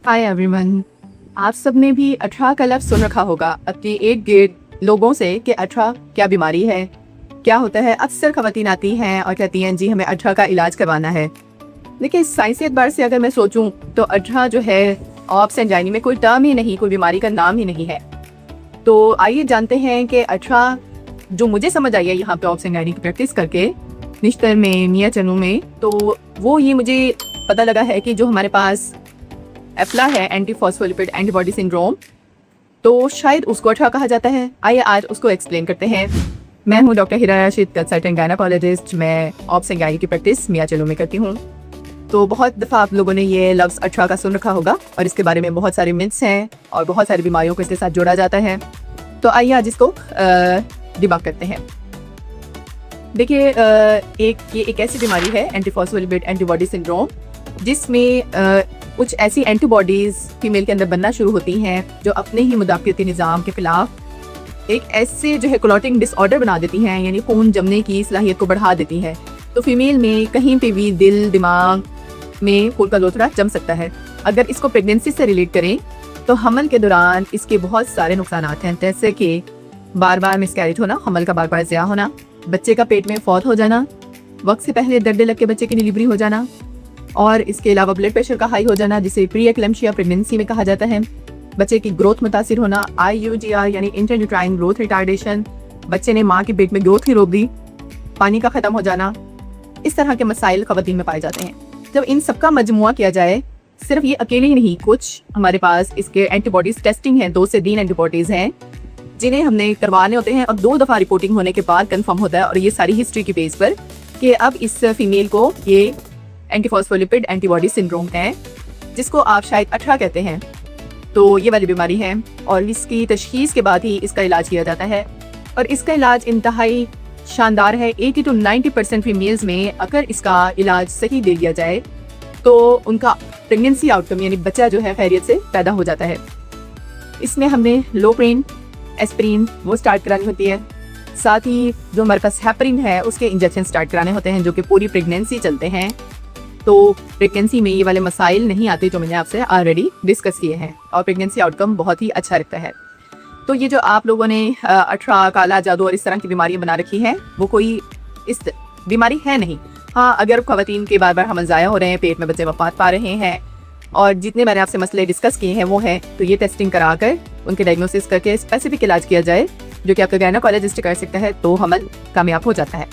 Hi everyone. आप सबने भी अठरा का लफ्ज़ सुन रखा होगा अपने इर्द गिर्द लोगों से कि अठरा क्या बीमारी है, क्या होता है। अक्सर ख़वातीन आती हैं और कहती हैं जी हमें अठरा का इलाज करवाना है। देखिए साइंसी एतबार से अगर मैं सोचूं तो अठरा जो है ऑब्स एंड जाइनी में कोई टर्म ही नहीं, कोई बीमारी का नाम ही नहीं है। तो आइए जानते हैं कि अठरा जो मुझे समझ आई है यहाँ पे ऑब्स एंड जाइनी की प्रैक्टिस करके निश्तर में, मियाँ चनू में, तो वो ये मुझे पता लगा है कि जो हमारे पास एफ्ला है, एंटी फॉस्फोलिपिड एंटीबॉडी सिंड्रोम, तो शायद उसको अठरा कहा जाता है। आइए आज उसको एक्सप्लेन करते हैं। मैं हूँ डॉक्टर हिरा राशिद, कंसल्टेंट गायनेकोलॉजिस्ट। मैं ऑब्स एंड जाइनी की प्रैक्टिस मियाँ चनू में करती हूँ। तो बहुत दफ़ा आप लोगों ने ये लफ्ज़ अठरा का सुन रखा होगा और इसके बारे में बहुत सारे मिथ्स हैं और बहुत सारी बीमारियों को इसके साथ जोड़ा जाता है। तो आइए आज इसको डिबंक करते हैं। देखिए ये एक ऐसी बीमारी है एंटी फॉस्फोलिपिड एंटीबॉडी सिंड्रोम, जिसमें कुछ ऐसी एंटीबॉडीज़ फीमेल के अंदर बनना शुरू होती हैं जो अपने ही मुदाफ़ियती निज़ाम के ख़िलाफ़ एक ऐसे जो है क्लॉटिंग डिसऑर्डर बना देती हैं, यानी खून जमने की सलाहियत को बढ़ा देती हैं। तो फीमेल में कहीं पे भी दिल दिमाग में खून का लोथड़ा जम सकता है। अगर इसको प्रेगनेंसी से रिलेट करें तो हमल के दौरान इसके बहुत सारे नुकसान हैं, जैसे कि बार बार मिसकैरेज होना, हमल का बार बार ज़िया होना, बच्चे का पेट में फौत हो जाना, वक्त से पहले दर्द लग के बच्चे की डिलीवरी हो जाना, और इसके अलावा ब्लड प्रेशर का हाई हो जाना जिसे प्री एक्लेम्शिया प्रेगनेंसी में कहा जाता है, बच्चे की ग्रोथ मुतासिर होना, IUGR यानी इंट्रायूट्राइन ग्रोथ रिटार्डेशन, बच्चे ने माँ के पेट में ग्रोथ ही रोक दी, पानी का ख़त्म हो जाना। इस तरह के मसाइल ख़वातीन में पाए जाते हैं। जब इन सबका मजमुआ किया जाए, सिर्फ ये अकेले ही नहीं, कुछ हमारे पास इसके एंटीबॉडीज़ टेस्टिंग है, 2 से 3 एंटीबॉडीज़ हैं जिन्हें हमने करवाने होते हैं और 2 दफ़ा रिपोर्टिंग होने के बाद कंफर्म होता है, और ये सारी हिस्ट्री की बेस पर कि अब इस फीमेल को ये एंटी फॉस्फोलिपिड एंटीबॉडी सिंड्रोम है, जिसको आप शायद अठरा कहते हैं। तो ये वाली बीमारी है और इसकी तशखीस के बाद ही इसका इलाज किया जाता है, और इसका इलाज इंतहाई शानदार है। 80 to 90% फीमेल्स में अगर इसका इलाज सही दे दिया जाए तो उनका प्रेगनेंसी आउटकम यानी बच्चा जो है खैरियत से पैदा हो जाता है। इसमें हमने लोप्रिन, एस्प्रिन वो स्टार्ट करानी होती है, साथ ही जो हमारे पास हेपरिन है उसके इंजेक्शन स्टार्ट कराने होते हैं जो कि पूरी प्रेगनेंसी चलते हैं। तो प्रेगनेंसी में ये वाले मसाइल नहीं आते जो मैंने आपसे ऑलरेडी डिस्कस किए हैं, और प्रेगनेंसी आउटकम बहुत ही अच्छा रहता है। तो ये जो आप लोगों ने अठरा, काला जादू और इस तरह की बीमारियां बना रखी हैं, वो कोई इस बीमारी है नहीं। हाँ, अगर ख़वातीन के बार बार हमल ज़ाया हो रहे हैं, पेट में बच्चे वफ़ात पा रहे हैं, और जितने मैंने आपसे मसले डिस्कस किए हैं वो हैं, तो ये टेस्टिंग कराकर उनके डायग्नोसिस करके स्पेसिफिक इलाज किया जाए जो कि आपका गायनेकोलॉजिस्ट कर सकता है, तो हमल कामयाब हो जाता है।